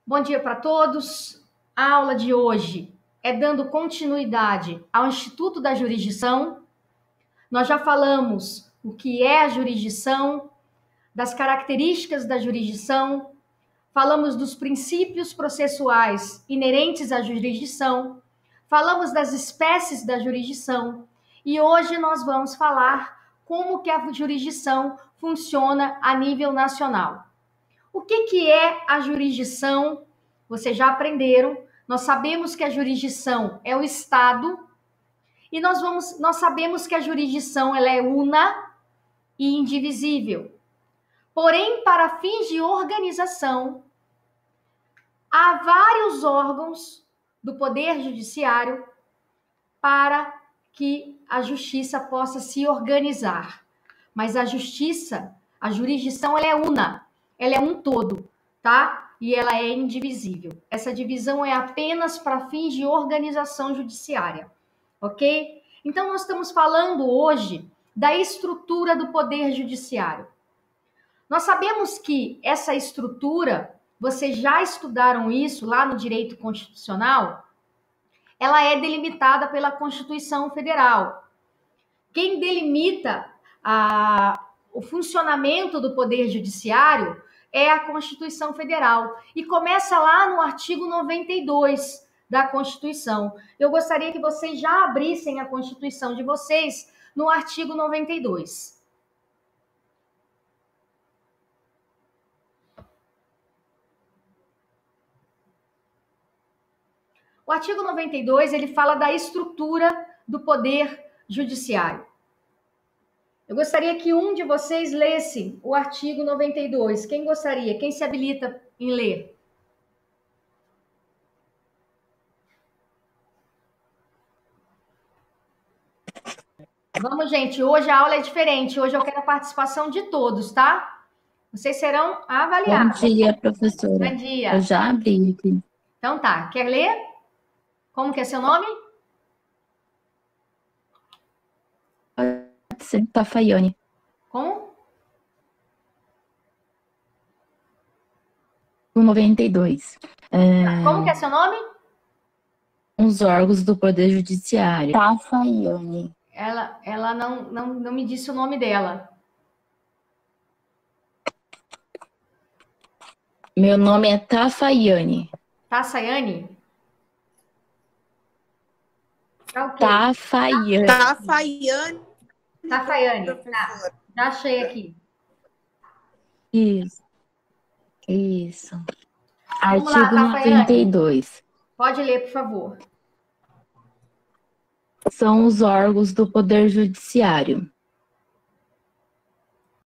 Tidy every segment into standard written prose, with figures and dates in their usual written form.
Bom dia para todos. A aula de hoje é dando continuidade ao Instituto da Jurisdição. Nós já falamos o que é a jurisdição, das características da jurisdição, falamos dos princípios processuais inerentes à jurisdição, falamos das espécies da jurisdição e hoje nós vamos falar como que a jurisdição funciona a nível nacional. O que é a jurisdição? Vocês já aprenderam. Nós sabemos que a jurisdição é o Estado e nós sabemos que a jurisdição ela é una e indivisível. Porém, para fins de organização, há vários órgãos do Poder Judiciário para que a justiça possa se organizar. Mas a jurisdição, ela é una, ela é um todo, tá? E ela é indivisível. Essa divisão é apenas para fins de organização judiciária, ok? Então, nós estamos falando hoje da estrutura do Poder Judiciário. Nós sabemos que essa estrutura, vocês já estudaram isso lá no direito constitucional, ela é delimitada pela Constituição Federal. Quem delimita o funcionamento do Poder Judiciário é a Constituição Federal. E começa lá no artigo 92 da Constituição. Eu gostaria que vocês já abrissem a Constituição de vocês no artigo 92. O artigo 92, ele fala da estrutura do Poder Judiciário. Eu gostaria que um de vocês lesse o artigo 92. Quem gostaria? Quem se habilita em ler? Vamos, gente. Hoje a aula é diferente. Hoje eu quero a participação de todos, tá? Vocês serão avaliados. Bom dia, professora. Bom dia. Eu já abri aqui. Então tá. Quer ler? Como que é seu nome? Pode ser, Tafaiane. Como? O 92. Como que é seu nome? Os órgãos do Poder Judiciário. Tafaiane. Ela não me disse o nome dela. Meu nome é Tafaiane. Tafaiane? Tá ok. Tafaiane. Tafaiane. Tá. Já achei aqui. Isso. Vamos Artigo lá, Tafaiane. 92. Pode ler, por favor. São os órgãos do Poder Judiciário.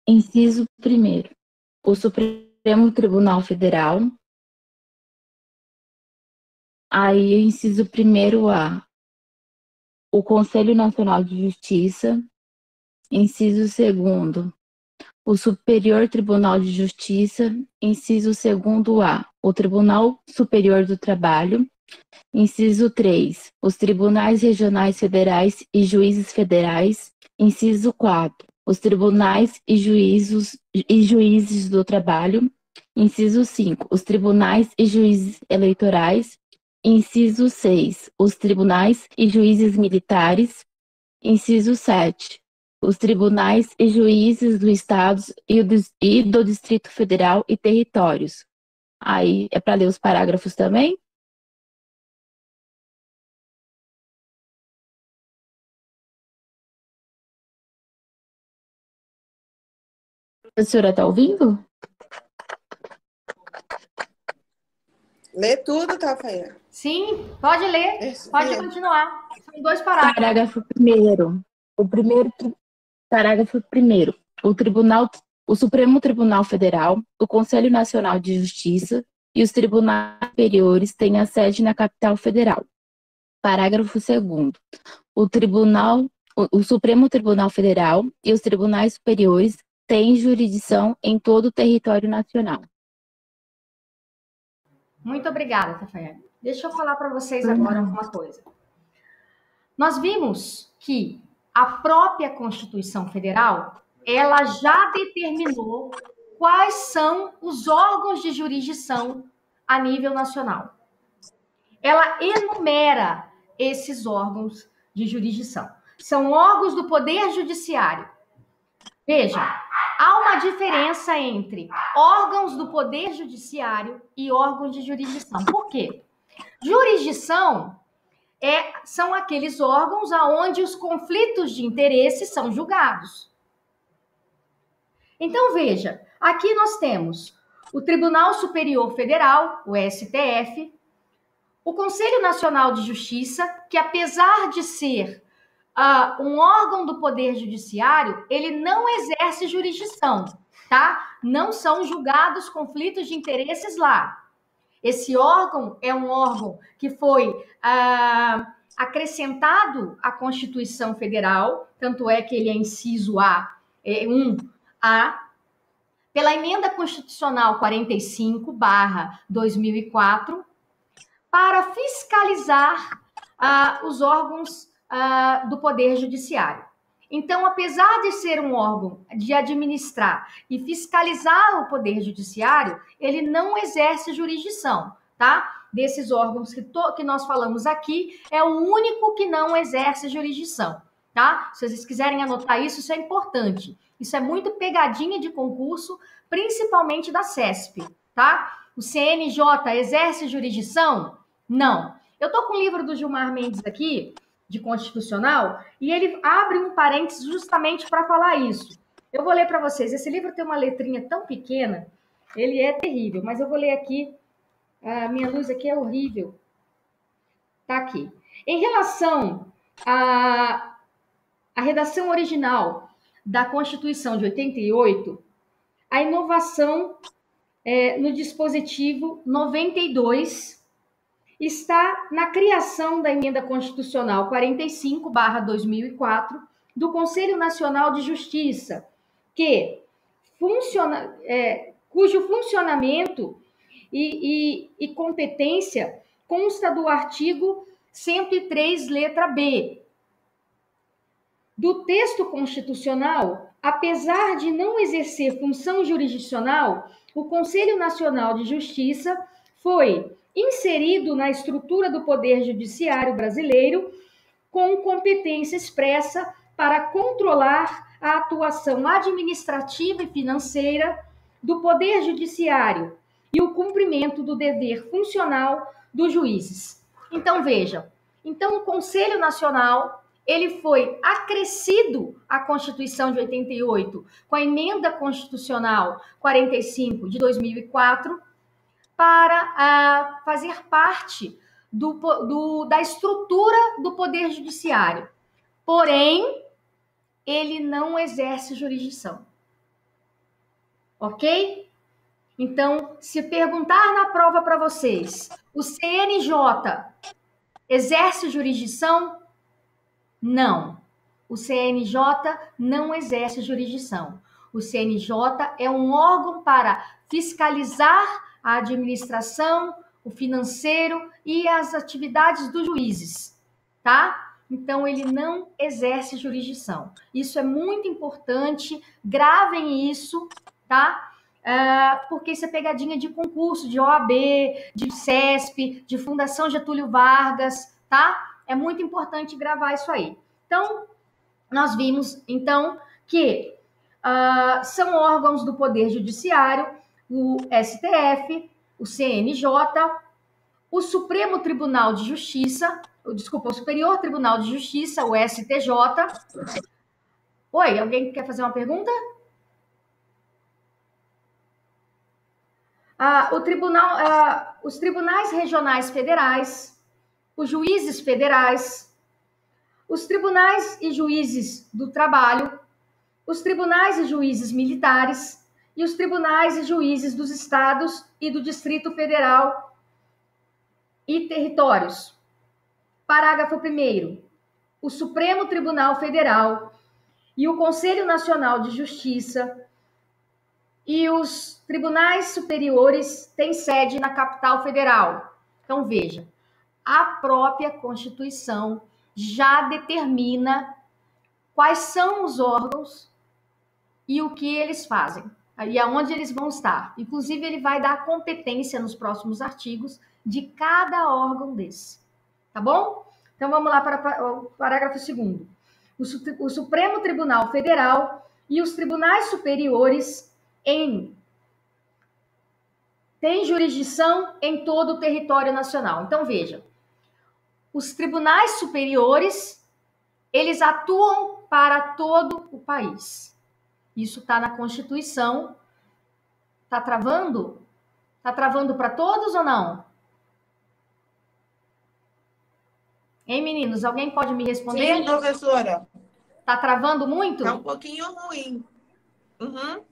Inciso 1º. O Supremo Tribunal Federal. Aí, inciso 1º-A. O Conselho Nacional de Justiça. Inciso 2º. O Superior Tribunal de Justiça. Inciso 2º-A. O Tribunal Superior do Trabalho. Inciso 3. Os Tribunais Regionais Federais e Juízes Federais. Inciso 4. Os Tribunais e Juízes do Trabalho. Inciso 5. Os Tribunais e Juízes Eleitorais. Inciso 6. Os Tribunais e Juízes Militares. Inciso 7. Os Tribunais e Juízes do Estado e do Distrito Federal e Territórios. Aí, é para ler os parágrafos também? A senhora está ouvindo? Lê tudo, Tafaiane. Sim, pode ler. Isso Pode mesmo. continuar. São 2 parágrafos. Parágrafo 1º. Parágrafo 1º. O Supremo Tribunal Federal, o Conselho Nacional de Justiça e os tribunais superiores têm a sede na capital federal. Parágrafo 2º. O Supremo Tribunal Federal e os tribunais superiores têm jurisdição em todo o território nacional. Muito obrigada, Tafaiane. Deixa eu falar para vocês agora uma coisa. Nós vimos que a própria Constituição Federal, ela já determinou quais são os órgãos de jurisdição a nível nacional. Ela enumera esses órgãos de jurisdição. São órgãos do Poder Judiciário. Veja, há uma diferença entre órgãos do Poder Judiciário e órgãos de jurisdição. Por quê? Jurisdição são aqueles órgãos onde os conflitos de interesse são julgados. Então, veja, aqui nós temos o Tribunal Superior Federal, o STF, o Conselho Nacional de Justiça, que apesar de ser um órgão do Poder Judiciário, ele não exerce jurisdição, tá? Não são julgados conflitos de interesses lá. Esse órgão é um órgão que foi acrescentado à Constituição Federal, tanto é que ele é inciso 1A, pela Emenda Constitucional 45/2004, para fiscalizar os órgãos do Poder Judiciário. Então, apesar de ser um órgão de administrar e fiscalizar o Poder Judiciário, ele não exerce jurisdição, tá? Desses órgãos que nós falamos aqui, é o único que não exerce jurisdição, tá? Se vocês quiserem anotar isso, isso é importante. Isso é muito pegadinha de concurso, principalmente da CESP, tá? O CNJ exerce jurisdição? Não. Eu estou com o livro do Gilmar Mendes aqui, de Constitucional, e ele abre um parênteses justamente para falar isso. Eu vou ler para vocês. Esse livro tem uma letrinha tão pequena, ele é terrível, mas eu vou ler aqui. A minha luz aqui é horrível. Tá aqui. Em relação à redação original da Constituição de 88, a inovação no dispositivo 92 está na criação da Emenda Constitucional 45/2004 do Conselho Nacional de Justiça, cujo funcionamento e competência consta do artigo 103, letra B. Do texto constitucional, apesar de não exercer função jurisdicional, o Conselho Nacional de Justiça foi inserido na estrutura do Poder Judiciário brasileiro com competência expressa para controlar a atuação administrativa e financeira do Poder Judiciário e o cumprimento do dever funcional dos juízes. Então, veja, o Conselho Nacional ele foi acrescido à Constituição de 88 com a Emenda Constitucional 45 de 2004 para fazer parte da estrutura do Poder Judiciário. Porém, ele não exerce jurisdição. Ok? Então, se perguntar na prova para vocês, o CNJ exerce jurisdição? Não. O CNJ não exerce jurisdição. O CNJ é um órgão para fiscalizar a administração, o financeiro e as atividades dos juízes, tá? Então, ele não exerce jurisdição. Isso é muito importante, gravem isso, tá? Porque isso é pegadinha de concurso, de OAB, de CESP, de Fundação Getúlio Vargas, tá? É muito importante gravar isso aí. Então, nós vimos, então, que são órgãos do Poder Judiciário, o STF, o CNJ, o Supremo Tribunal de Justiça, o Superior Tribunal de Justiça, o STJ. Oi, alguém quer fazer uma pergunta? Os tribunais regionais federais, os juízes federais, os tribunais e juízes do trabalho, os tribunais e juízes militares e os tribunais e juízes dos estados e do Distrito Federal e territórios. Parágrafo 1º. O Supremo Tribunal Federal e o Conselho Nacional de Justiça e os tribunais superiores têm sede na capital federal. Então, veja, a própria Constituição já determina quais são os órgãos e o que eles fazem. e aonde eles vão estar. Inclusive, ele vai dar competência nos próximos artigos de cada órgão desse. Tá bom? Então, vamos lá para o parágrafo 2º. O Supremo Tribunal Federal e os tribunais superiores têm jurisdição em todo o território nacional. Então, veja, os tribunais superiores, eles atuam para todo o país. Isso está na Constituição. Está travando? Está travando para todos ou não? Hein, meninos? Alguém pode me responder? Sim, professora. Está travando muito? Tá um pouquinho ruim. Uhum.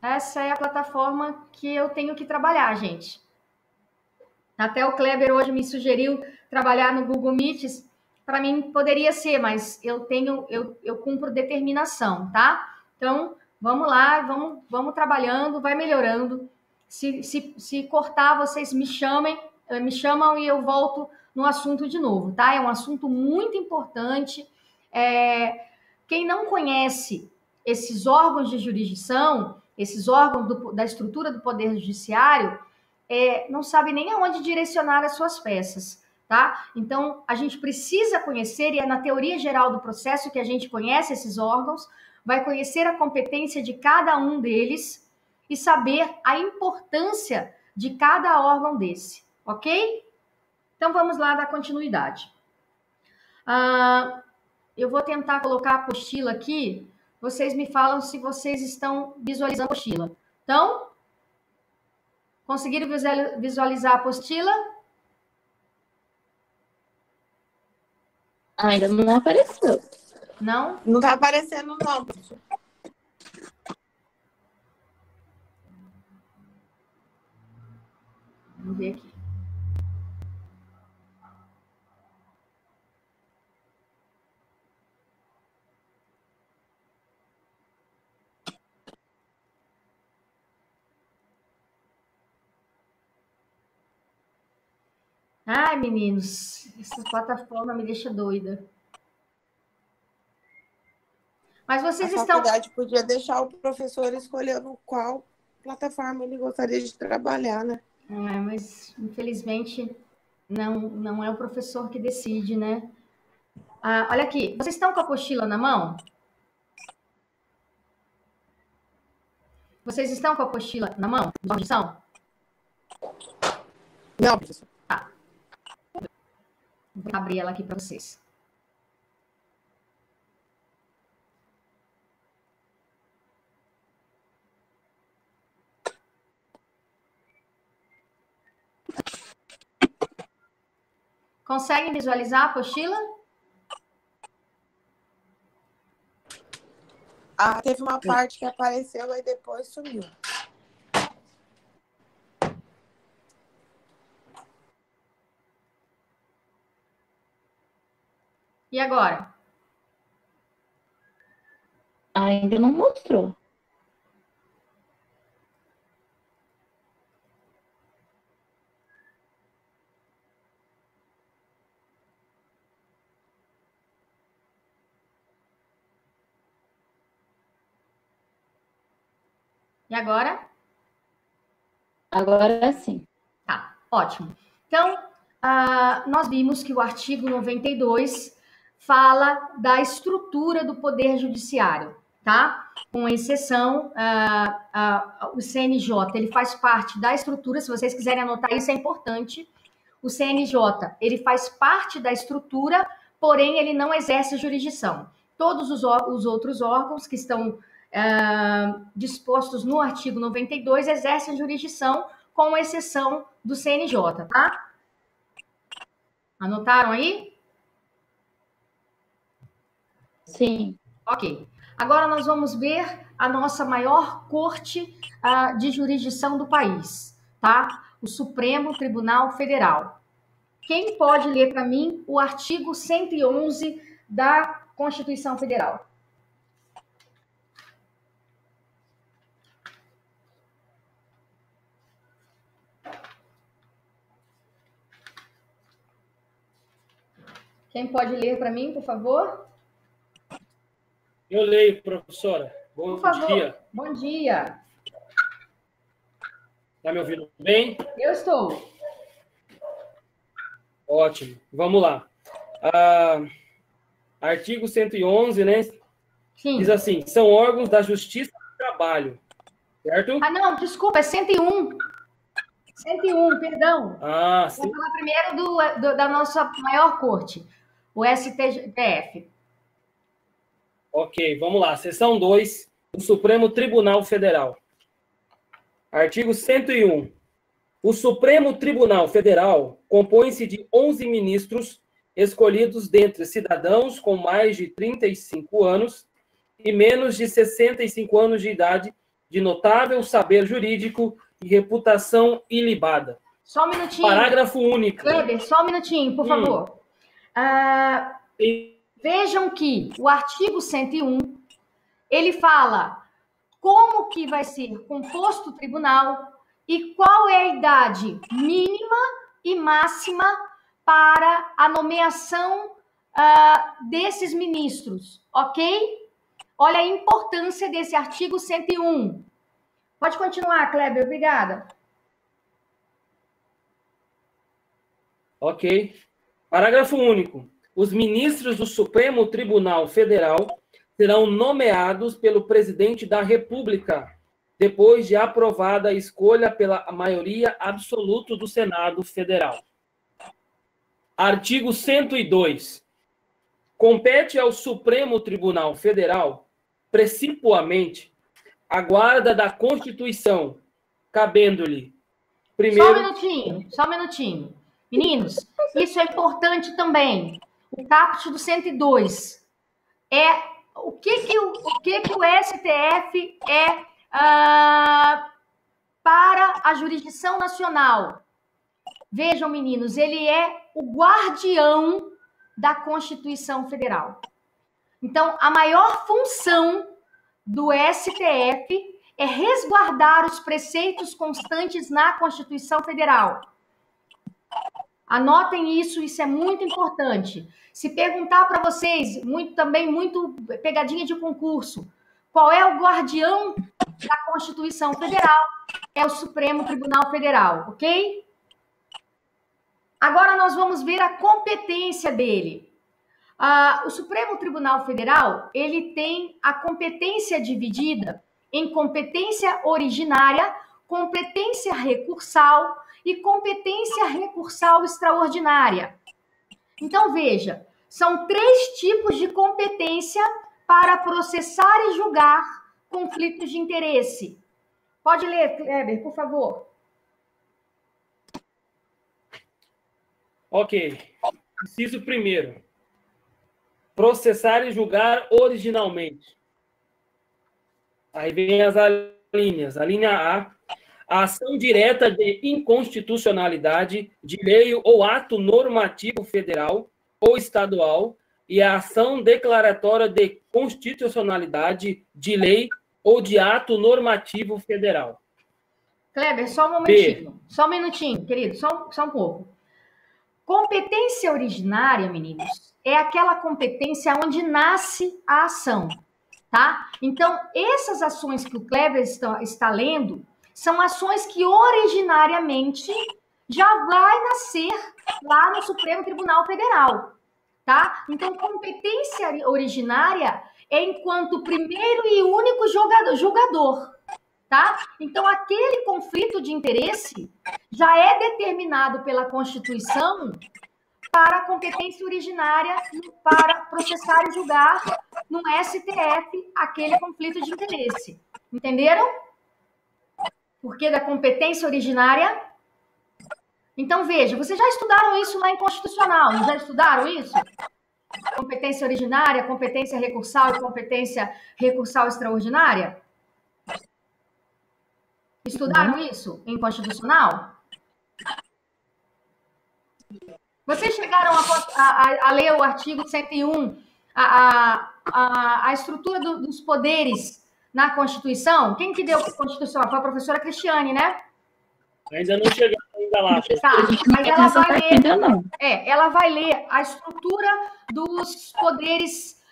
Essa é a plataforma que eu tenho que trabalhar, gente. Até o Kleber hoje me sugeriu trabalhar no Google Meets. Para mim poderia ser, mas eu cumpro determinação, tá? Então, vamos lá, vamos trabalhando, vai melhorando. Se cortar, vocês me chamam e eu volto no assunto de novo, tá? É um assunto muito importante. Quem não conhece esses órgãos de jurisdição, esses órgãos da estrutura do Poder Judiciário, não sabe nem aonde direcionar as suas peças, tá? Então, a gente precisa conhecer, e é na teoria geral do processo que a gente conhece esses órgãos, vai conhecer a competência de cada um deles e saber a importância de cada órgão desse, ok? Então, vamos lá dar continuidade. Eu vou tentar colocar a apostila aqui, vocês me falam se vocês estão visualizando a apostila. Então, conseguiram visualizar a apostila? Ainda não apareceu. Não? Não tá aparecendo, não, professor. Vamos ver aqui. Ai, meninos, essa plataforma me deixa doida. Mas vocês A estão... faculdade podia deixar o professor escolhendo qual plataforma ele gostaria de trabalhar, né? mas, infelizmente, não é o professor que decide, né? Olha aqui, vocês estão com a apostila na mão? Vocês estão com a apostila na mão? Não, professor. Vou abrir ela aqui para vocês. Conseguem visualizar a apostila? Teve uma parte que apareceu e depois sumiu. E agora? Ainda não mostrou. E agora? Agora sim. Tá, ótimo. Então, nós vimos que o artigo 92 fala da estrutura do Poder Judiciário, tá? Com exceção, o CNJ, ele faz parte da estrutura, se vocês quiserem anotar isso, é importante. O CNJ, ele faz parte da estrutura, porém, ele não exerce jurisdição. Todos os outros órgãos que estão dispostos no artigo 92 exercem jurisdição, com exceção do CNJ, tá? Anotaram aí? Sim. Ok. Agora nós vamos ver a nossa maior corte de jurisdição do país, tá? O Supremo Tribunal Federal. Quem pode ler para mim o artigo 111 da Constituição Federal? Quem pode ler para mim, por favor? Eu leio, professora. Por favor. Dia. Bom dia. Está me ouvindo bem? Eu estou. Ótimo. Vamos lá. Artigo 111, né? Sim. Diz assim, são órgãos da Justiça do Trabalho, certo? Ah, não, desculpa, é 101. 101, perdão. Sim. Vou falar primeiro da nossa maior corte, o STF. Ok, vamos lá. Seção 2, do Supremo Tribunal Federal. Artigo 101. O Supremo Tribunal Federal compõe-se de 11 ministros escolhidos dentre cidadãos com mais de 35 anos e menos de 65 anos de idade, de notável saber jurídico e reputação ilibada. Só um minutinho. Parágrafo único. Kleber, só um minutinho, por favor. Vejam que o artigo 101, ele fala como que vai ser composto o tribunal e qual é a idade mínima e máxima para a nomeação desses ministros, ok? Olha a importância desse artigo 101. Pode continuar, Kleber, obrigada. Ok. Parágrafo único. Os ministros do Supremo Tribunal Federal serão nomeados pelo presidente da República, depois de aprovada a escolha pela maioria absoluta do Senado Federal. Artigo 102. Compete ao Supremo Tribunal Federal, principalmente, a guarda da Constituição, cabendo-lhe, primeiro... Só um minutinho. Meninos, isso é importante também. O caput do 102 é o que o STF é para a jurisdição nacional. Vejam, meninos, ele é o guardião da Constituição Federal. Então, a maior função do STF é resguardar os preceitos constantes na Constituição Federal. Anotem isso, isso é muito importante. Se perguntar para vocês, muito pegadinha de concurso, qual é o guardião da Constituição Federal? É o Supremo Tribunal Federal, ok? Agora nós vamos ver a competência dele. O Supremo Tribunal Federal, ele tem a competência dividida em competência originária, competência recursal e competência recursal extraordinária. Então, veja, são 3 tipos de competência para processar e julgar conflitos de interesse. Pode ler, Kleber, por favor. Ok. Inciso primeiro. Processar e julgar originalmente. Aí vem as alíneas. A linha A ação direta de inconstitucionalidade de lei ou ato normativo federal ou estadual e a ação declaratória de constitucionalidade de lei ou de ato normativo federal. Kleber, só um momentinho. Só um minutinho, querido, só um pouco. Competência originária, meninos, é aquela competência onde nasce a ação, tá? Então, essas ações que o Kleber está lendo são ações que originariamente já vai nascer lá no Supremo Tribunal Federal, tá? Então, competência originária é enquanto primeiro e único julgador, tá? Então, aquele conflito de interesse já é determinado pela Constituição para a competência originária para processar e julgar no STF aquele conflito de interesse. Entenderam? Porque da competência originária? Então, veja, vocês já estudaram isso lá em Constitucional, não já estudaram isso? Competência originária, competência recursal e competência recursal extraordinária? Estudaram isso em Constitucional? Vocês chegaram a ler o artigo 101, a estrutura dos poderes na Constituição? Quem que deu a Constituição? Foi a professora Cristiane, né? Ainda não chegamos ainda lá. Tá, mas ela vai ler, a estrutura dos poderes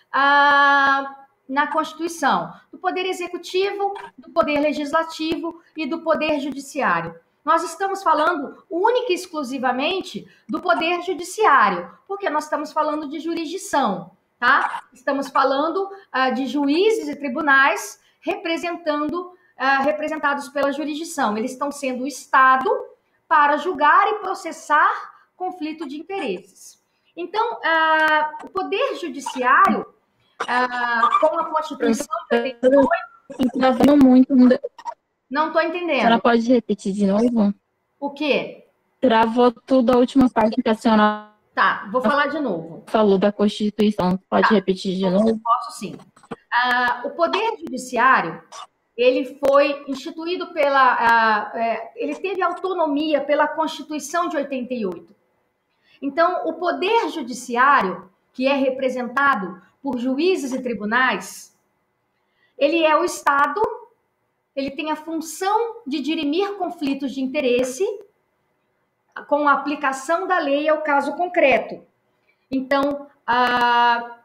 na Constituição? Do Poder Executivo, do Poder Legislativo e do Poder Judiciário. Nós estamos falando única e exclusivamente do Poder Judiciário, porque nós estamos falando de jurisdição, tá? Estamos falando de juízes e tribunais representados pela jurisdição. Eles estão sendo o Estado para julgar e processar conflito de interesses. Então, o Poder Judiciário, com a Constituição de 88... Travando muito. Não estou entendendo. A senhora pode repetir de novo? O quê? Travou tudo a última parte que a senhora... Tá, vou falar de novo. Falou da Constituição. Pode repetir de novo? Posso sim. O Poder Judiciário, ele foi instituído ele teve autonomia pela Constituição de 88. Então, o Poder Judiciário, que é representado por juízes e tribunais, ele é o Estado, ele tem a função de dirimir conflitos de interesse com a aplicação da lei ao caso concreto. Então,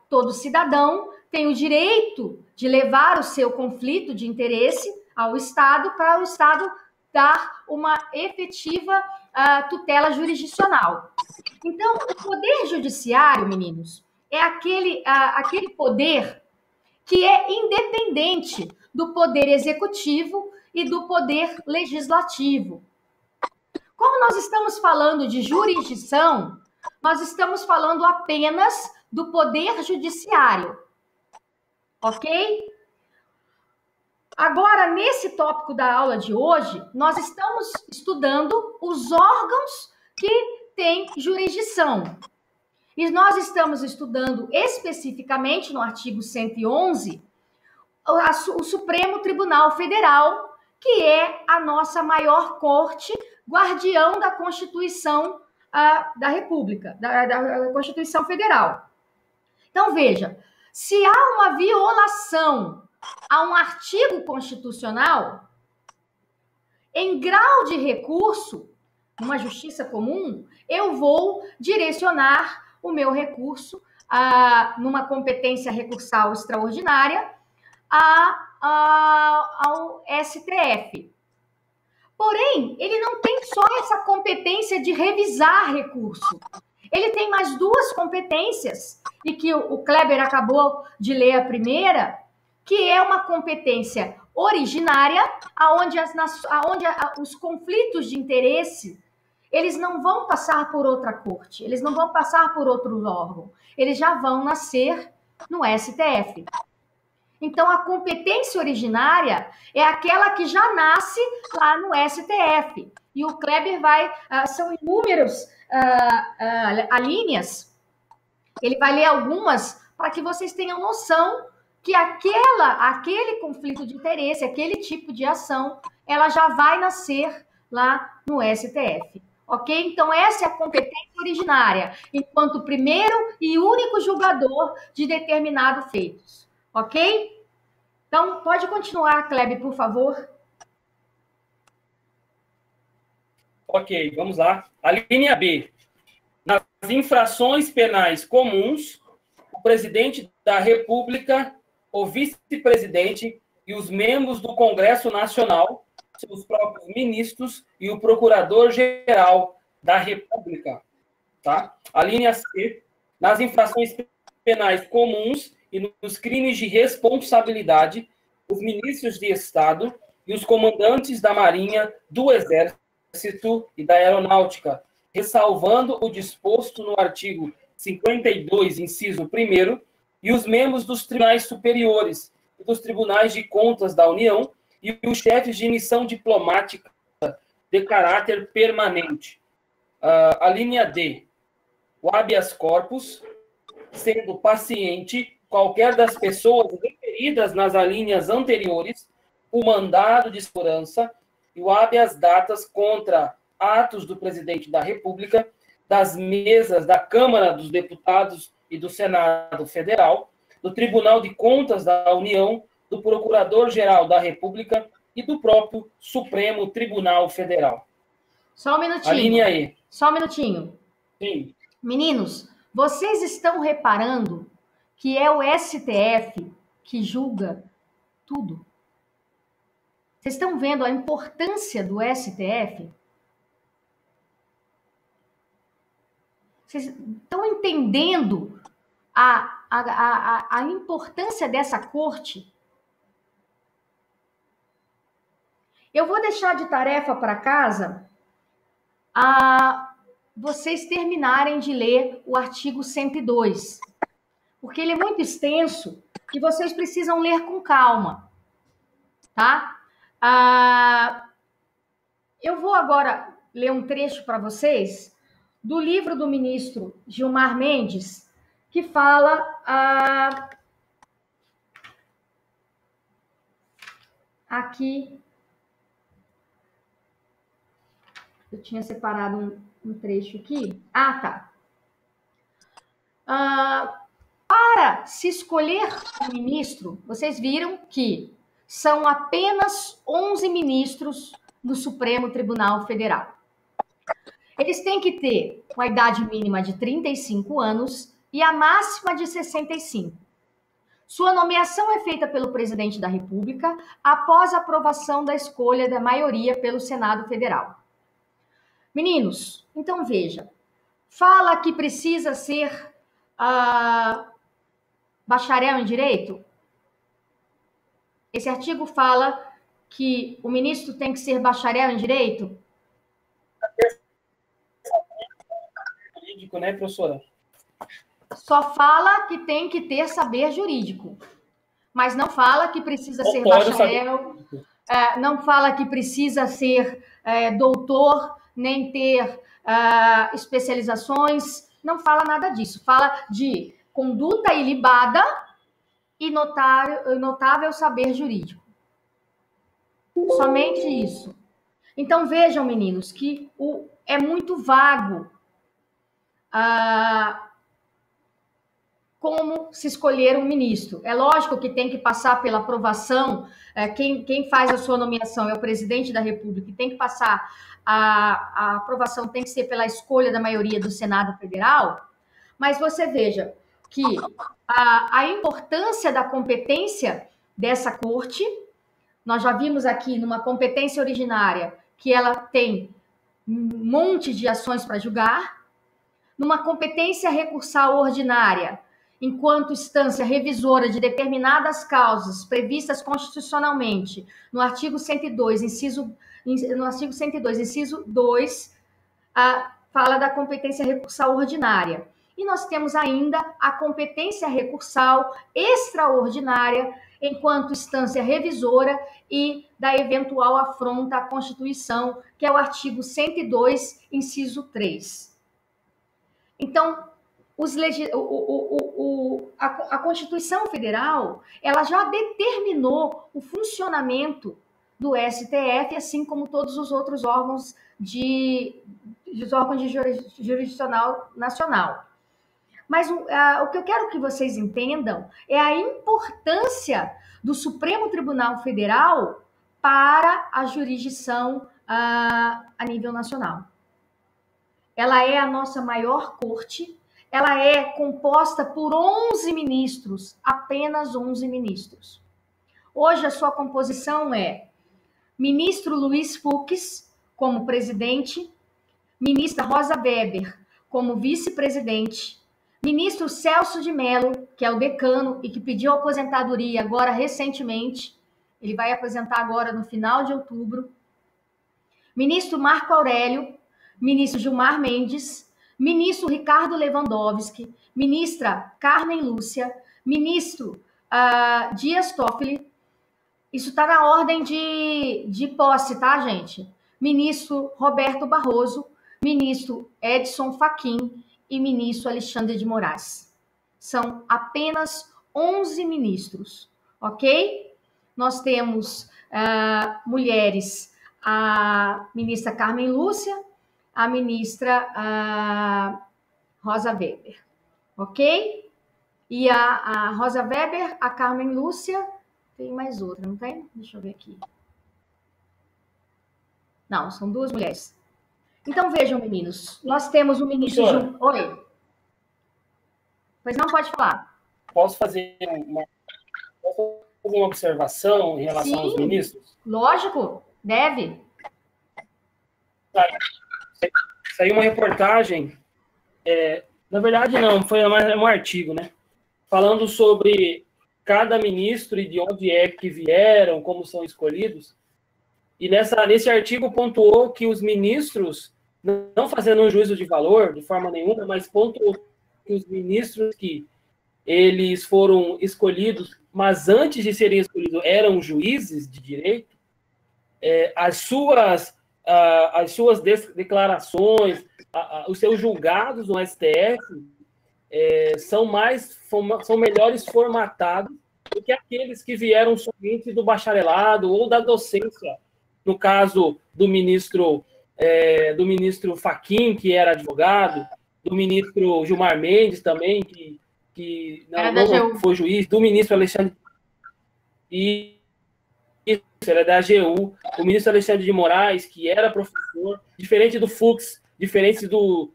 todo cidadão tem o direito de levar o seu conflito de interesse ao Estado para o Estado dar uma efetiva tutela jurisdicional. Então, o Poder Judiciário, meninos, é aquele poder que é independente do Poder Executivo e do Poder Legislativo. Como nós estamos falando de jurisdição, nós estamos falando apenas do Poder Judiciário. Ok? Agora, nesse tópico da aula de hoje, nós estamos estudando os órgãos que têm jurisdição. E nós estamos estudando especificamente no artigo 111 o Supremo Tribunal Federal, que é a nossa maior corte, guardião da Constituição da República, da Constituição Federal. Então, veja, se há uma violação a um artigo constitucional, em grau de recurso, numa justiça comum, eu vou direcionar o meu recurso numa competência recursal extraordinária ao STF. Porém, ele não tem só essa competência de revisar recurso. Ele tem mais duas competências, e que o Kleber acabou de ler a primeira, que é uma competência originária, onde os conflitos de interesse, eles não vão passar por outra corte, eles não vão passar por outro órgão, eles já vão nascer no STF. Então, a competência originária é aquela que já nasce lá no STF. E o Kleber são inúmeras alíneas, ele vai ler algumas para que vocês tenham noção que aquele conflito de interesse, aquele tipo de ação, ela já vai nascer lá no STF. Ok? Então, essa é a competência originária, enquanto primeiro e único julgador de determinado feito. Ok? Então, pode continuar, Kleber, por favor. Ok, vamos lá. A linha B. Nas infrações penais comuns, o presidente da República, o vice-presidente e os membros do Congresso Nacional, seus próprios ministros e o procurador-geral da República. Tá? A linha C. Nas infrações penais comuns e nos crimes de responsabilidade, os ministros de Estado e os comandantes da Marinha, do Exército e da Aeronáutica, ressalvando o disposto no artigo 52, inciso 1º, e os membros dos tribunais superiores e dos tribunais de contas da União e os chefes de missão diplomática de caráter permanente. A linha D. O habeas corpus, sendo paciente qualquer das pessoas referidas nas alíneas anteriores, o mandado de segurança e o habeas datas contra atos do presidente da República, das mesas da Câmara dos Deputados e do Senado Federal, do Tribunal de Contas da União, do Procurador-Geral da República e do próprio Supremo Tribunal Federal. Só um minutinho. A linha E. Só um minutinho. Sim. Meninos, vocês estão reparando que é o STF que julga tudo. Vocês estão vendo a importância do STF? Vocês estão entendendo a importância dessa corte? Eu vou deixar de tarefa para casa vocês terminarem de ler o artigo 102, porque ele é muito extenso e vocês precisam ler com calma, tá? Eu vou agora ler um trecho para vocês do livro do ministro Gilmar Mendes, que fala aqui. Eu tinha separado um trecho aqui. Tá. Para se escolher um ministro, vocês viram que são apenas 11 ministros do Supremo Tribunal Federal. Eles têm que ter uma idade mínima de 35 anos e a máxima de 65. Sua nomeação é feita pelo presidente da República após a aprovação da escolha da maioria pelo Senado Federal. Meninos, então veja, fala que precisa ser bacharel em Direito? Esse artigo fala que o ministro tem que ser bacharel em Direito? Jurídico, né, professora? Só fala que tem que ter saber jurídico, mas não fala que precisa ser bacharel, não fala que precisa ser doutor, nem ter especializações, não fala nada disso. Fala de conduta ilibada e notável saber jurídico. Somente isso. Então, vejam, meninos, que é muito vago como se escolher um ministro. É lógico que tem que passar pela aprovação, quem faz a sua nomeação é o presidente da República, tem que passar, a aprovação tem que ser pela escolha da maioria do Senado Federal, mas você veja que a importância da competência dessa corte, nós já vimos aqui numa competência originária que ela tem um monte de ações para julgar, numa competência recursal ordinária, enquanto instância revisora de determinadas causas previstas constitucionalmente, no artigo 102, inciso 2, fala da competência recursal ordinária. E nós temos ainda a competência recursal extraordinária, enquanto instância revisora e da eventual afronta à Constituição, que é o artigo 102, inciso 3. Então, a Constituição Federal, ela já determinou o funcionamento do STF, assim como todos os outros órgãos de jurisdicional nacional. Mas o que eu quero que vocês entendam é a importância do Supremo Tribunal Federal para a jurisdição a nível nacional. Ela é a nossa maior corte, ela é composta por 11 ministros, apenas 11 ministros. Hoje a sua composição é ministro Luiz Fux como presidente, ministra Rosa Weber como vice-presidente, ministro Celso de Mello, que é o decano e que pediu aposentadoria agora recentemente, ele vai aposentar agora no final de outubro, ministro Marco Aurélio, ministro Gilmar Mendes, ministro Ricardo Lewandowski, ministra Carmen Lúcia, ministro Dias Toffoli, isso está na ordem de posse, tá, gente? Ministro Roberto Barroso, ministro Edson Fachin e ministro Alexandre de Moraes. São apenas 11 ministros, ok? Nós temos mulheres, a ministra Carmen Lúcia, a ministra Rosa Weber, ok? E a Rosa Weber, a Carmen Lúcia, tem mais outra, não tem? Deixa eu ver aqui. Não, são duas mulheres. Então, vejam, meninos, nós temos o ministro... Oi. Pois não, pode falar. Posso fazer uma fazer uma observação em relação aos Sim, ministros? lógico, deve. Saiu uma reportagem, na verdade não, foi um artigo, né? Falando sobre cada ministro e de onde é que vieram, como são escolhidos. E nesse artigo pontuou que os ministros, não fazendo um juízo de valor de forma nenhuma, mas pontuou que os ministros que eles foram escolhidos, mas antes de serem escolhidos eram juízes de direito, as suas declarações, os seus julgados no STF são melhores formatados do que aqueles que vieram somente do bacharelado ou da docência. No caso do ministro Fachin, que era advogado, do ministro Gilmar Mendes também, que não foi juiz, do ministro Alexandre... Isso, era da AGU, o ministro Alexandre de Moraes, que era professor, diferente do Fux, diferente do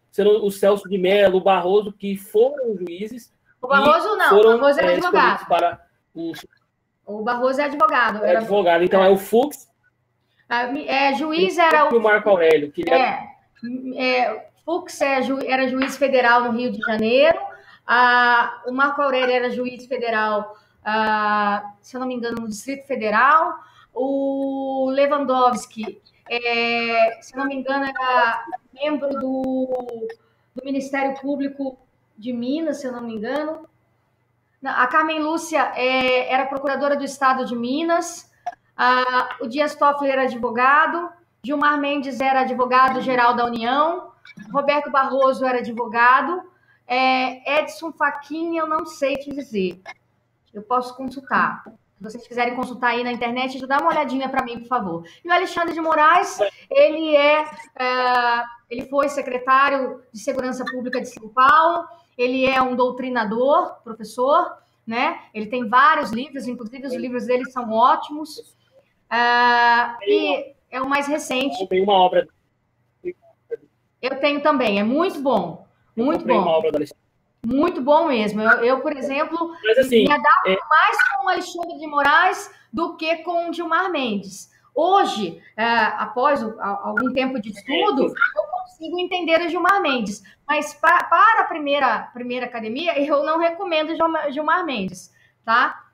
Celso de Mello, o Barroso, que foram juízes. O Barroso não, o Barroso era advogado. O Barroso é advogado. Era advogado, então é o Fux. Juiz era o Marco Aurélio. Que Fux era juiz federal no Rio de Janeiro, o Marco Aurélio era juiz federal, se eu não me engano, no Distrito Federal, o Lewandowski, se eu não me engano, era membro do Ministério Público de Minas, se eu não me engano. A Carmen Lúcia era procuradora do Estado de Minas, o Dias Toffoli era advogado, Gilmar Mendes era advogado-geral da União, Roberto Barroso era advogado, Edson Fachin, eu não sei te dizer. Eu posso consultar. Se vocês quiserem consultar aí na internet, dá uma olhadinha para mim, por favor. E o Alexandre de Moraes, ele foi secretário de Segurança Pública de São Paulo, ele é um doutrinador, professor, né? Ele tem vários livros, inclusive os livros dele são ótimos. E é o mais recente. Tem uma obra. Eu tenho também, é muito bom. Muito bom. Uma obra da Alexandre. Muito bom mesmo. Eu, por exemplo, assim, me adapto mais com o Alexandre de Moraes do que com o Gilmar Mendes. Hoje, após algum tempo de estudo, eu consigo entender o Gilmar Mendes. Mas para a primeira academia, eu não recomendo Gilmar Mendes, tá?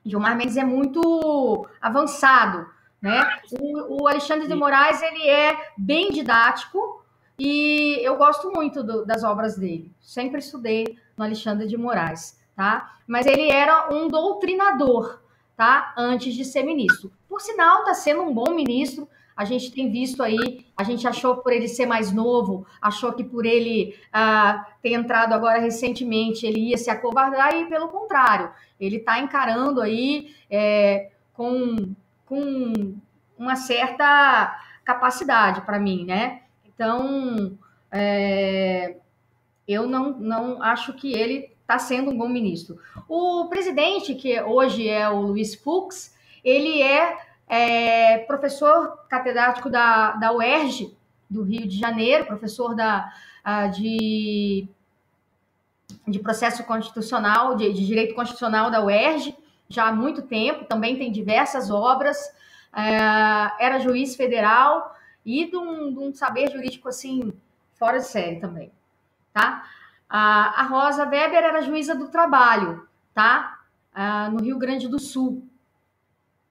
Gilmar Mendes é muito avançado, né? O Alexandre de Moraes, ele é bem didático, e eu gosto muito das obras dele. Sempre estudei no Alexandre de Moraes, tá? Mas ele era um doutrinador, tá? Antes de ser ministro. Por sinal, está sendo um bom ministro. A gente tem visto aí, a gente achou por ele ser mais novo, achou que por ele ter entrado agora recentemente, ele ia se acovardar, e pelo contrário, ele está encarando aí com uma certa capacidade para mim, né? Então, eu não acho que ele está sendo um bom ministro. O presidente, que hoje é o Luiz Fux, ele é professor catedrático da UERJ, do Rio de Janeiro, professor de processo constitucional, de direito constitucional da UERJ, já há muito tempo, também tem diversas obras, era juiz federal, e de um saber jurídico, assim, fora de série também, tá? A Rosa Weber era juíza do trabalho, tá? No Rio Grande do Sul.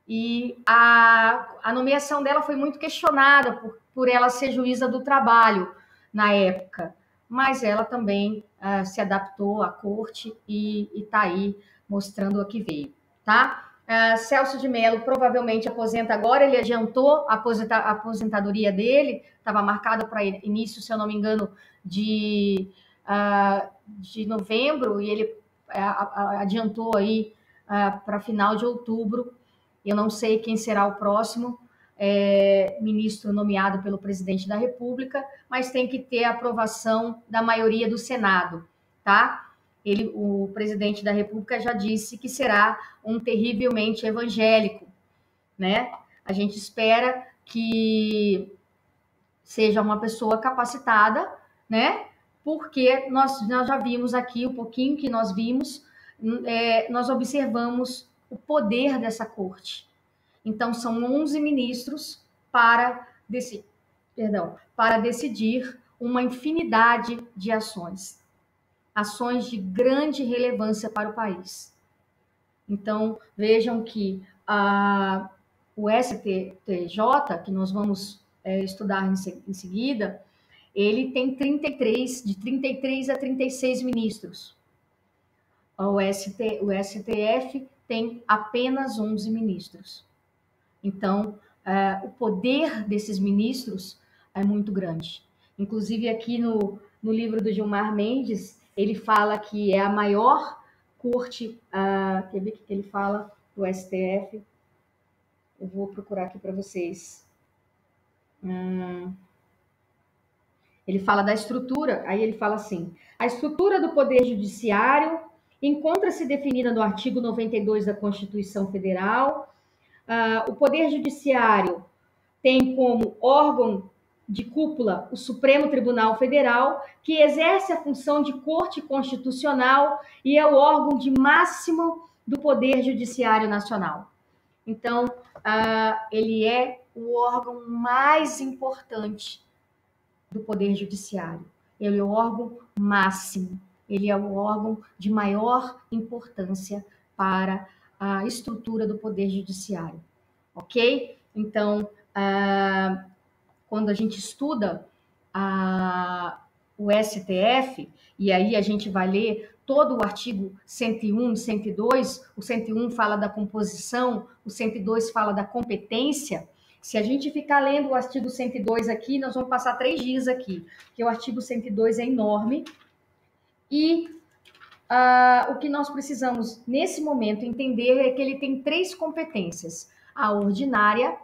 E a nomeação dela foi muito questionada por ela ser juíza do trabalho na época, mas ela também se adaptou à corte e está aí mostrando o que veio, tá? Celso de Mello provavelmente aposenta agora, ele adiantou a aposentadoria dele, estava marcada para início, se eu não me engano, de novembro, e ele adiantou aí para final de outubro. Eu não sei quem será o próximo ministro nomeado pelo presidente da República, mas tem que ter a aprovação da maioria do Senado, tá? O presidente da República já disse que será um terrivelmente evangélico, né? A gente espera que seja uma pessoa capacitada, né? Porque nós já vimos aqui, o pouquinho que nós vimos, nós observamos o poder dessa corte. Então, são 11 ministros para decidir uma infinidade de ações. Ações de grande relevância para o país. Então, vejam que o STJ, que nós vamos estudar em seguida, ele tem de 33 a 36 ministros. O STF tem apenas 11 ministros. Então, o poder desses ministros é muito grande. Inclusive, aqui no livro do Gilmar Mendes, ele fala que é a maior corte, quer ver o que ele fala do STF? Eu vou procurar aqui para vocês. Ele fala da estrutura, aí ele fala assim: a estrutura do Poder Judiciário encontra-se definida no artigo 92 da Constituição Federal. O Poder Judiciário tem como órgão de cúpula o Supremo Tribunal Federal, que exerce a função de corte constitucional e é o órgão de máximo do Poder Judiciário Nacional. Então, ele é o órgão mais importante do Poder Judiciário. Ele é o órgão máximo, ele é o órgão de maior importância para a estrutura do Poder Judiciário, ok? Então, quando a gente estuda o STF, e aí a gente vai ler todo o artigo 101 e 102, o 101 fala da composição, o 102 fala da competência. Se a gente ficar lendo o artigo 102 aqui, nós vamos passar 3 dias aqui, porque o artigo 102 é enorme. E o que nós precisamos, nesse momento, entender é que ele tem 3 competências: a originária,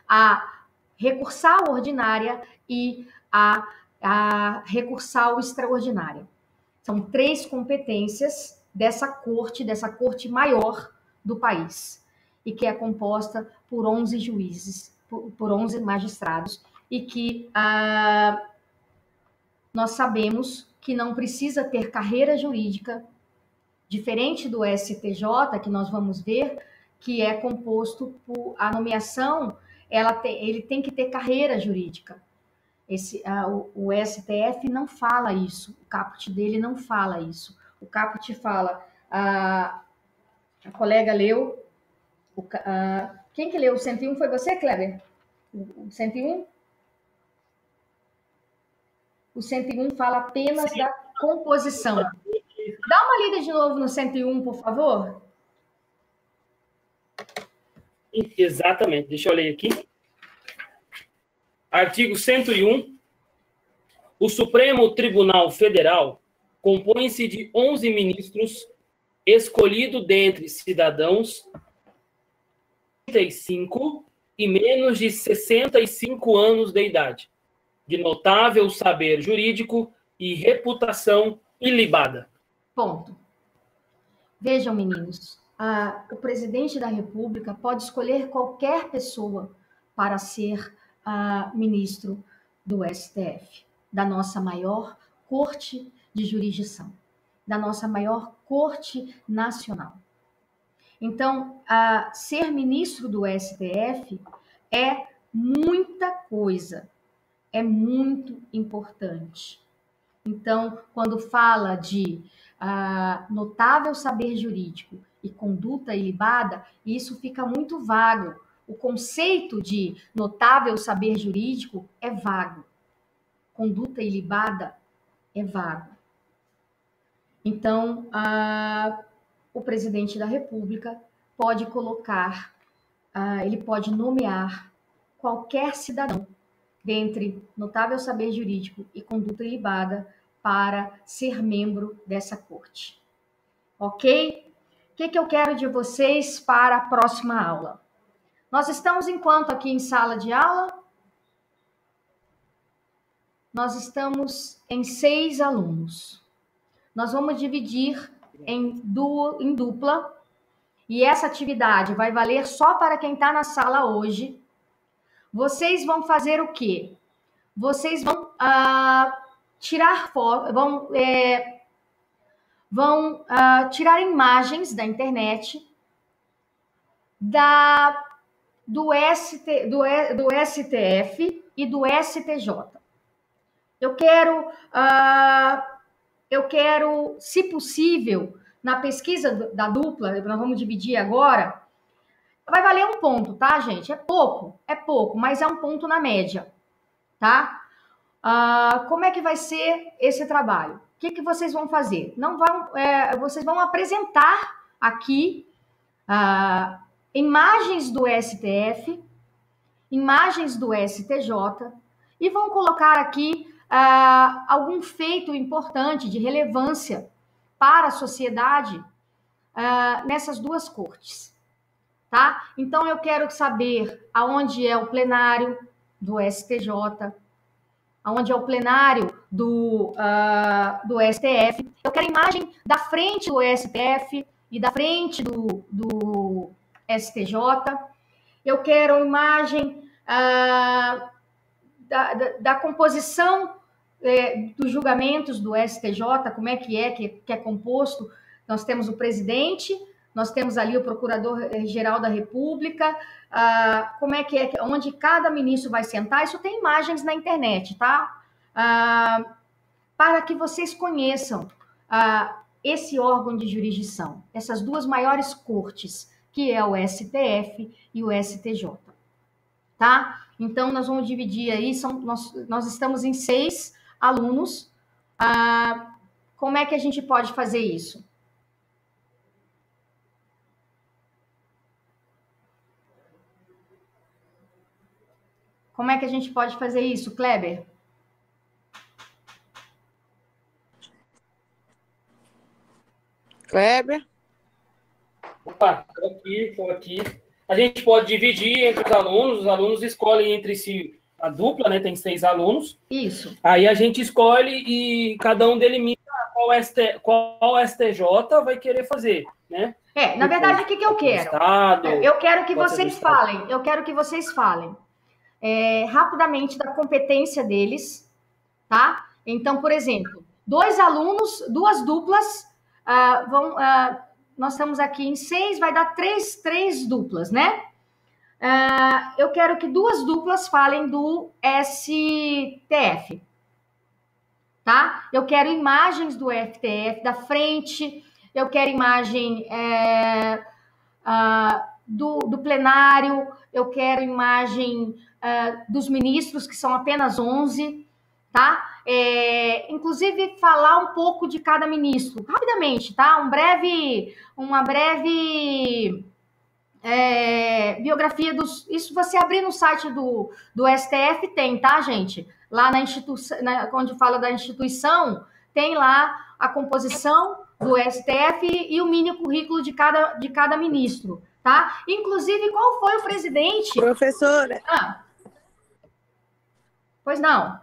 a recursal ordinária e a recursal extraordinária. São 3 competências dessa corte maior do país, e que é composta por 11 juízes, por 11 magistrados, e que nós sabemos que não precisa ter carreira jurídica, diferente do STJ, que nós vamos ver, que é composto por a nomeação, ele tem que ter carreira jurídica. O STF não fala isso, o caput dele não fala isso. O caput fala, a colega leu, quem que leu o 101 foi você, Kleber? O 101? O 101 fala apenas da composição. Dá uma lida de novo no 101, por favor. Exatamente, deixa eu ler aqui. Artigo 101. O Supremo Tribunal Federal compõe-se de 11 ministros escolhidos dentre cidadãos 35 e menos de 65 anos de idade, de notável saber jurídico e reputação ilibada. Ponto. Vejam, meninos, o presidente da República pode escolher qualquer pessoa para ser ministro do STF, da nossa maior corte de jurisdição, da nossa maior corte nacional. Então, ser ministro do STF é muita coisa, é muito importante. Então, quando fala de notável saber jurídico e conduta ilibada, isso fica muito vago. O conceito de notável saber jurídico é vago. Conduta ilibada é vago. Então, o presidente da República pode colocar, ele pode nomear qualquer cidadão dentre notável saber jurídico e conduta ilibada para ser membro dessa corte. Ok? O que eu quero de vocês para a próxima aula? Nós estamos em quanto aqui em sala de aula? Nós estamos em 6 alunos. Nós vamos dividir em dupla, e essa atividade vai valer só para quem está na sala hoje. Vocês vão fazer o quê? Vocês vão tirar foto, vão tirar imagens da internet do STF e do STJ. Eu quero, se possível, na pesquisa da dupla, nós vamos dividir agora, vai valer um ponto, tá, gente? É pouco, mas é um ponto na média, tá? Como é que vai ser esse trabalho? O que vocês vão fazer? Vocês vão apresentar aqui imagens do STF, imagens do STJ, e vão colocar aqui algum feito importante, de relevância para a sociedade nessas duas cortes, tá? Então, eu quero saber aonde é o plenário do STJ, aonde é o plenário do STF. Eu quero imagem da frente do STF e da frente do STJ. Eu quero imagem da composição dos julgamentos do STJ, como é que é composto. Nós temos o presidente, nós temos ali o Procurador-Geral da República, como é, onde cada ministro vai sentar. Isso tem imagens na internet, tá? Para que vocês conheçam esse órgão de jurisdição, essas duas maiores cortes, que é o STF e o STJ, tá? Então, nós vamos dividir aí, nós estamos em 6 alunos. Como é que a gente pode fazer isso? Como é que a gente pode fazer isso, Kleber? Kleber? Opa, estou aqui. A gente pode dividir entre os alunos escolhem entre si a dupla, né? Tem 6 alunos. Isso. Aí a gente escolhe e cada um delimita qual STJ vai querer fazer, né? Na verdade, o que eu quero? Estado, eu quero que vocês falem rapidamente da competência deles, tá? Então, por exemplo, 2 alunos, 2 duplas, nós estamos aqui em 6, vai dar 3 duplas, né? Eu quero que 2 duplas falem do STF, tá? Eu quero imagens do STF da frente, eu quero imagem do plenário, eu quero imagem dos ministros, que são apenas 11, tá? Inclusive, falar um pouco de cada ministro, rapidamente, tá? Uma breve biografia dos... Isso você abrir no site do STF tem, tá, gente? Lá na instituição, onde fala da instituição, tem lá a composição do STF e o mini currículo de cada ministro, tá? Inclusive, qual foi o presidente... Professora. Pois não.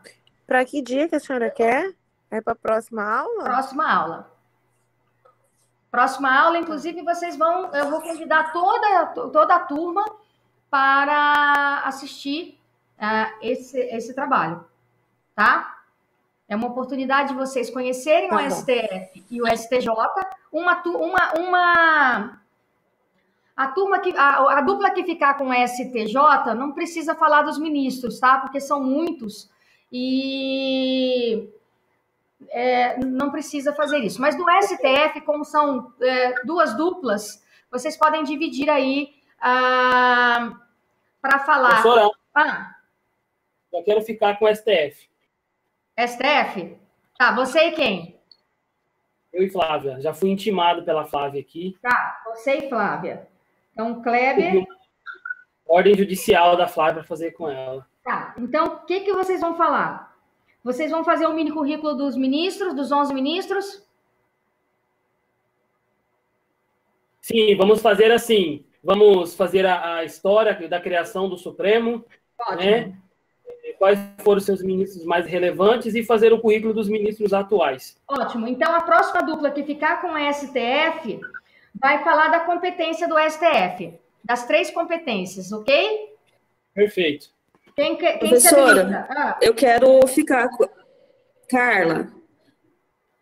Para que dia que a senhora quer? É para a próxima aula? Próxima aula, inclusive, eu vou convidar toda a turma para assistir esse trabalho, tá? É uma oportunidade de vocês conhecerem o STF e o STJ. A dupla que ficar com o STJ não precisa falar dos ministros, tá? Porque são muitos e não precisa fazer isso. Mas do STF, como são 2 duplas, vocês podem dividir aí para falar. Professora, eu quero ficar com o STF. STF? Tá, você e quem? Eu e Flávia. Já fui intimado pela Flávia aqui. Tá, você e Flávia. Então, Kleber... Ordem judicial da Flávia para fazer com ela. Tá, então, o que vocês vão falar? Vocês vão fazer o mini currículo dos ministros, dos 11 ministros? Sim, vamos fazer assim. Vamos fazer a história da criação do Supremo, né? Quais foram os seus ministros mais relevantes e fazer o currículo dos ministros atuais. Ótimo. Então, a próxima dupla que ficar com o STF vai falar da competência do STF, das 3 competências, ok? Perfeito. Professora, eu quero ficar com... Carla,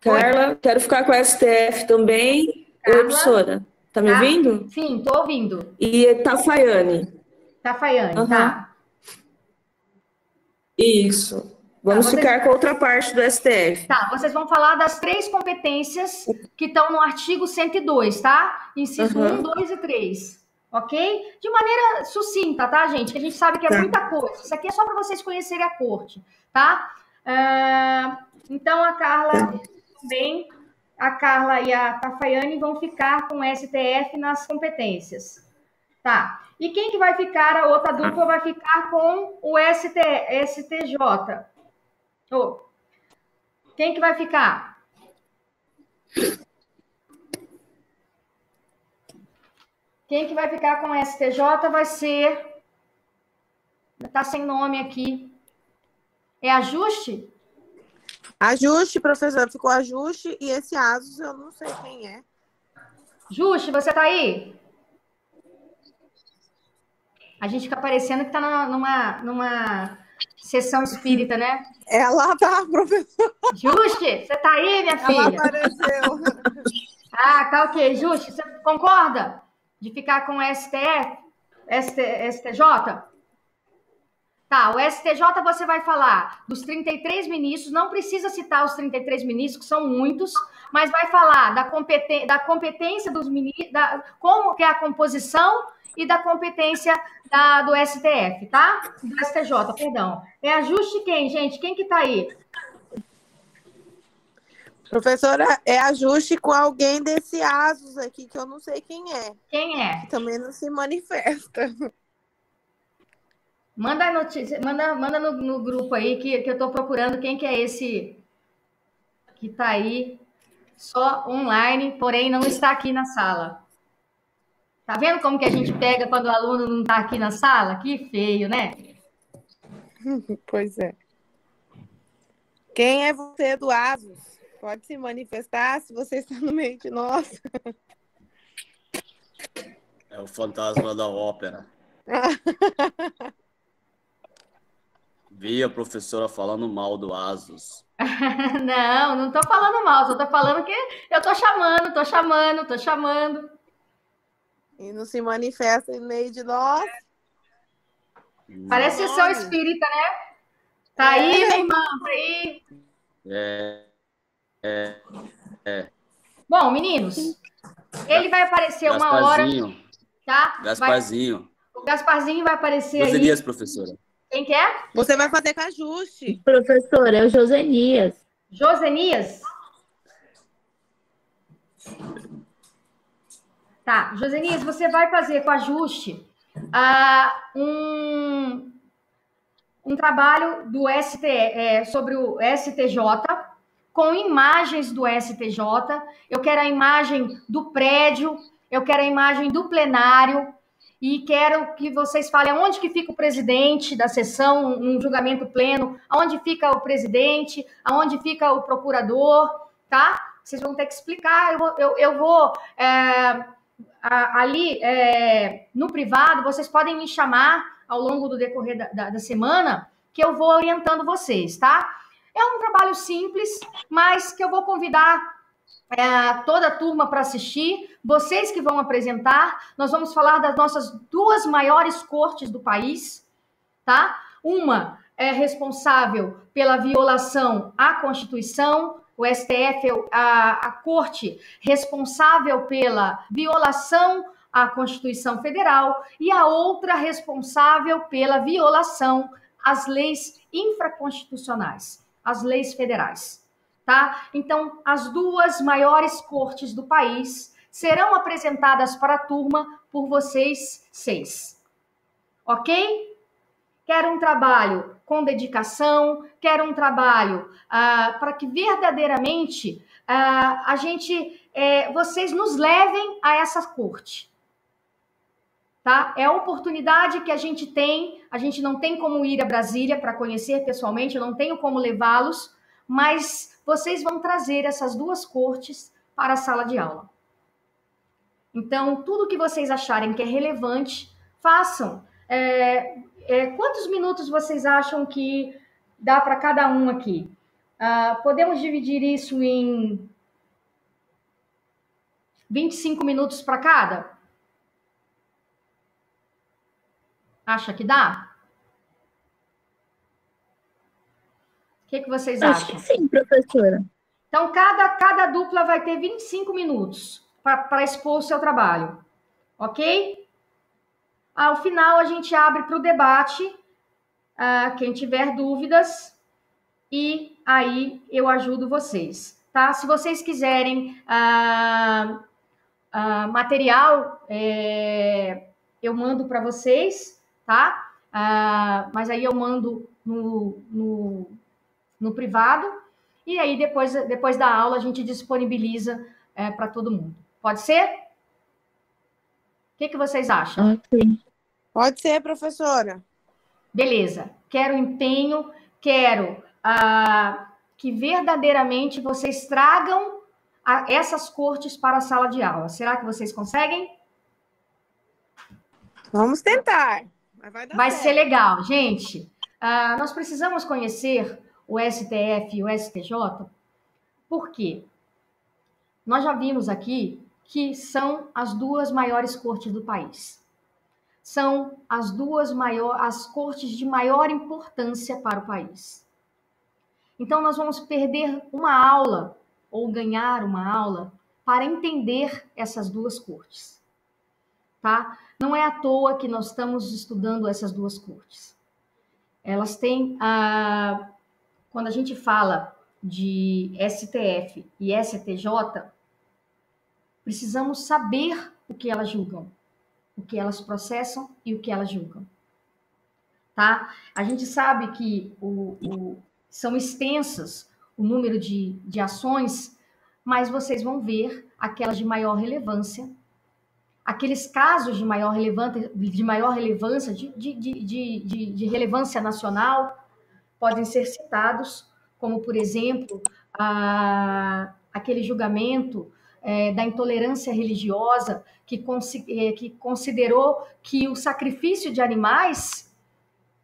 Carla, quero ficar com a STF também. Carla? Oi, professora. Tá me ouvindo? Sim, tô ouvindo. E Tafayane. Tafayane, Aham. tá. Isso. Vamos vocês- ficar com a outra parte do STF. Tá, vocês vão falar das 3 competências que estão no artigo 102, tá? Inciso 1, 2 e 3. Ok? De maneira sucinta, tá, gente? Que a gente sabe que é muita coisa. Isso aqui é só para vocês conhecerem a corte, tá? Então, a Carla também, a Carla e a Tafayane vão ficar com o STF nas competências. Tá. E quem que vai ficar, a outra dupla vai ficar com o STJ. Oh. Quem que vai ficar? Quem que vai ficar com o STJ vai ser... Tá sem nome aqui. É ajuste? Ajuste, professor. Ficou ajuste. E esse ASUS eu não sei quem é. Juste, você tá aí? A gente fica parecendo que tá numa sessão espírita, né? Ela tá, professor. Juste, você tá aí, minha filha? Ela apareceu. Tá ok. Juste, você concorda de ficar com o STJ? Tá, o STJ você vai falar dos 33 ministros, não precisa citar os 33 ministros, que são muitos, mas vai falar da competência dos ministros, como que é a composição e da competência do STF, tá? Do STJ, perdão. É ajuste quem, gente? Quem que tá aí? Professora, é ajuste com alguém desse ASUS aqui, que eu não sei quem é. Quem é? Também não se manifesta. Manda a notícia, manda no grupo aí que eu tô procurando quem que é esse que tá aí só online, porém não está aqui na sala. Tá vendo como que a gente pega quando o aluno não tá aqui na sala? Que feio, né? Pois é. Quem é você do ASUS? Pode se manifestar se você está no meio de nós. É o fantasma da ópera. Vi a professora falando mal do ASUS. Não tô falando mal, só tô falando que eu tô chamando. E não se manifesta no meio de nós. Parece ser o espírita, né? Tá aí, meu irmão, tá aí. Bom, meninos, ele vai aparecer uma hora, tá? Gasparzinho. O Gasparzinho vai aparecer aí. Joselias, professora. Quem que é? Você vai fazer com ajuste. Professor, é o Josenias. Josenias? Tá, Josenias, você vai fazer com ajuste um trabalho do sobre o STJ, com imagens do STJ. Eu quero a imagem do prédio, eu quero a imagem do plenário, e quero que vocês falem onde que fica o presidente da sessão, num julgamento pleno, aonde fica o presidente, aonde fica o procurador, tá? Vocês vão ter que explicar, eu vou ali no privado, vocês podem me chamar ao longo do decorrer da semana, que eu vou orientando vocês, tá? É um trabalho simples, mas que eu vou convidar toda a turma para assistir, vocês que vão apresentar. Nós vamos falar das nossas 2 maiores cortes do país, tá? Uma é responsável pela violação à Constituição, o STF é a corte responsável pela violação à Constituição Federal, e a outra responsável pela violação às leis infraconstitucionais, às leis federais. Tá? Então, as 2 maiores cortes do país serão apresentadas para a turma por vocês 6. Ok? Quero um trabalho com dedicação, quero um trabalho para que verdadeiramente vocês nos levem a essa corte. Tá? É a oportunidade que a gente tem, a gente não tem como ir a Brasília para conhecer pessoalmente, eu não tenho como levá-los, mas vocês vão trazer essas 2 cortes para a sala de aula. Então, tudo que vocês acharem que é relevante, façam. Quantos minutos vocês acham que dá para cada um aqui? Podemos dividir isso em 25 minutos para cada? Acha que dá? O que vocês Acho acham? que sim, professora. Então, cada dupla vai ter 25 minutos para expor o seu trabalho. Ok? Ao final, a gente abre para o debate. Quem tiver dúvidas, e aí eu ajudo vocês, tá? Se vocês quiserem material, eu mando para vocês, tá? Mas aí eu mando no privado, e aí depois da aula a gente disponibiliza para todo mundo. Pode ser? O que vocês acham? Ok. Pode ser, professora. Beleza. Quero empenho, quero que verdadeiramente vocês tragam essas cortes para a sala de aula. Será que vocês conseguem? Vamos tentar. Mas Vai certo. ser legal, gente. Nós precisamos conhecer o STF e o STJ, por quê? Nós já vimos aqui que são as duas maiores cortes do país. São as cortes de maior importância para o país. Então, nós vamos perder uma aula ou ganhar uma aula para entender essas duas cortes, tá? Não é à toa que nós estamos estudando essas duas cortes. Elas têm, quando a gente fala de STF e STJ, precisamos saber o que elas julgam, o que elas processam e o que elas julgam, tá? A gente sabe que são extensas o número de ações, mas vocês vão ver aquelas de maior relevância, aqueles casos de maior relevância, de relevância nacional, podem ser citados, como, por exemplo, aquele julgamento da intolerância religiosa que considerou que o sacrifício de animais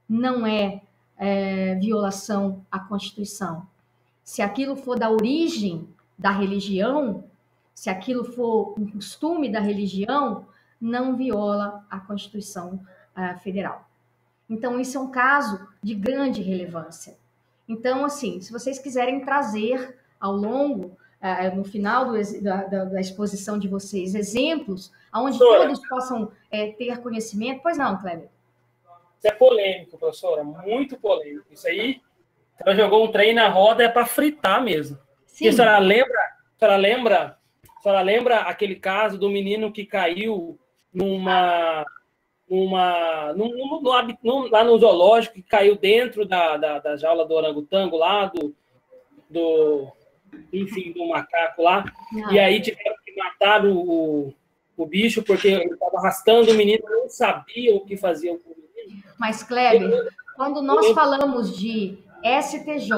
não é violação à Constituição. Se aquilo for da origem da religião, se aquilo for um costume da religião, não viola a Constituição Federal. Então, isso é um caso de grande relevância. Então, assim, se vocês quiserem trazer ao longo, no final da exposição de vocês, exemplos onde todos possam ter conhecimento. Pois não, Kleber? Isso é polêmico, professora, muito polêmico. Isso aí, ela jogou um trem na roda, é para fritar mesmo. Sim. A senhora lembra aquele caso do menino que caiu lá no zoológico, que caiu dentro da jaula do orangotango lá, do macaco lá, e aí tiveram que matar o bicho porque ele estava arrastando o menino, não sabia o que fazia com o menino. Mas, Kleber, quando nós falamos de STJ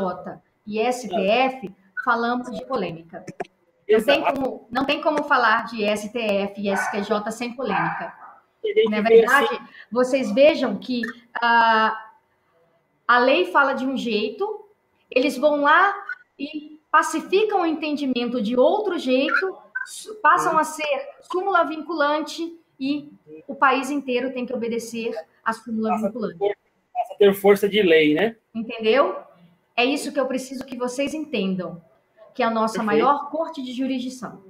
e STF, falamos de polêmica. Não tem como falar de STF e STJ sem polêmica. Na verdade, vocês vejam que a lei fala de um jeito, eles vão lá e pacificam o entendimento de outro jeito, passam a ser súmula vinculante e o país inteiro tem que obedecer a súmula vinculante. Passa a ter força de lei, né? Entendeu? É isso que eu preciso que vocês entendam, que é a nossa maior corte de jurisdição.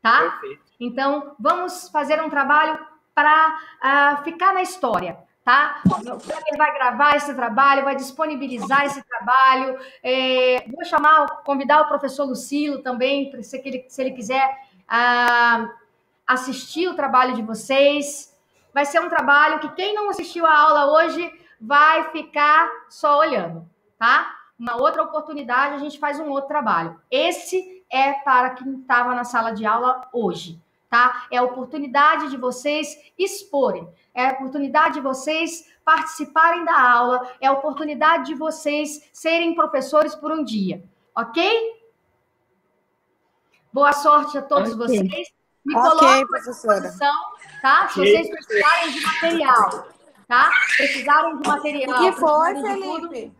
Tá? Perfeito. Então, vamos fazer um trabalho para ficar na história. Tá? O Kleber vai gravar esse trabalho, vai disponibilizar esse trabalho. Vou convidar o professor Lucilo também, se ele quiser assistir o trabalho de vocês. Vai ser um trabalho que quem não assistiu a aula hoje vai ficar só olhando, tá? Uma outra oportunidade, a gente faz um outro trabalho. Esse é para quem estava na sala de aula hoje, tá? É a oportunidade de vocês exporem, é a oportunidade de vocês participarem da aula, é a oportunidade de vocês serem professores por um dia, ok? Boa sorte a todos vocês. Me coloquem à disposição, tá? Se vocês precisarem de material, tá? Precisarem de material. O que foi, Felipe?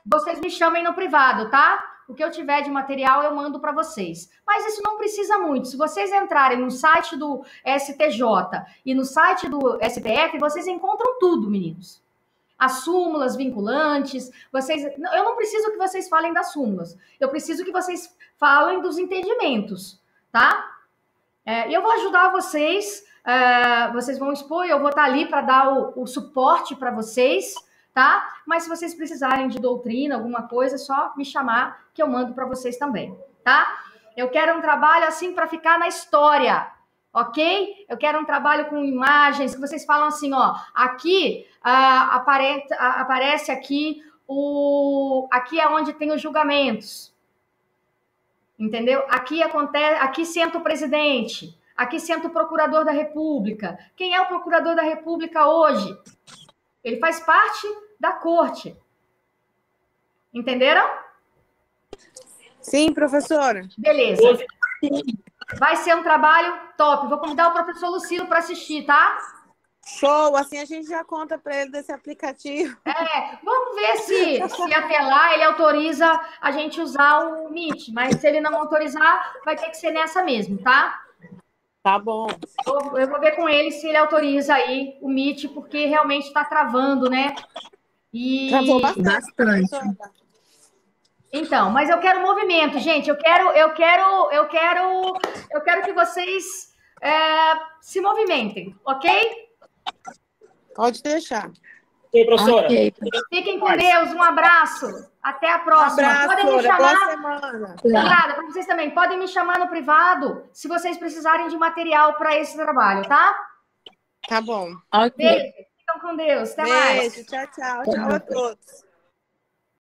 vocês me chamem no privado, tá? O que eu tiver de material eu mando para vocês. Mas isso não precisa muito. Se vocês entrarem no site do STJ e no site do STF, vocês encontram tudo, meninos. As súmulas vinculantes, eu não preciso que vocês falem das súmulas. Eu preciso que vocês falem dos entendimentos, tá? Eu vou ajudar vocês. Vocês vão expor, eu vou estar ali para dar o suporte para vocês, tá? Mas se vocês precisarem de doutrina, alguma coisa, é só me chamar que eu mando para vocês também, tá? Eu quero um trabalho assim para ficar na história, ok? Eu quero um trabalho com imagens, que vocês falam assim, ó, aqui aparece aqui aqui é onde tem os julgamentos, entendeu? Aqui senta o presidente, aqui senta o procurador da República. Quem é o procurador da República hoje? Ele faz parte da corte. Entenderam? Sim, professora. Beleza. Vai ser um trabalho top. Vou convidar o professor Lucilo para assistir, tá? Show! Assim a gente já conta para ele desse aplicativo. Vamos ver se até lá ele autoriza a gente usar o Meet. Mas se ele não autorizar, vai ter que ser nessa mesmo, tá? Tá bom. Eu vou ver com ele se ele autoriza aí o Meet, porque realmente está travando, né? Travou bastante. Bastante. Então, mas eu quero movimento, gente. Eu quero que vocês se movimentem, ok? Pode deixar. Sim, professora. Ok. Fiquem com Deus, um abraço. Até a próxima. Um abraço, Podem me boa chamar. semana. Obrigada, para vocês também. Podem me chamar no privado se vocês precisarem de material para esse trabalho, tá? Tá bom. Ok. Beijo. Ficam com Deus. Até mais. Beijo. Tchau, tchau. Tchau a todos.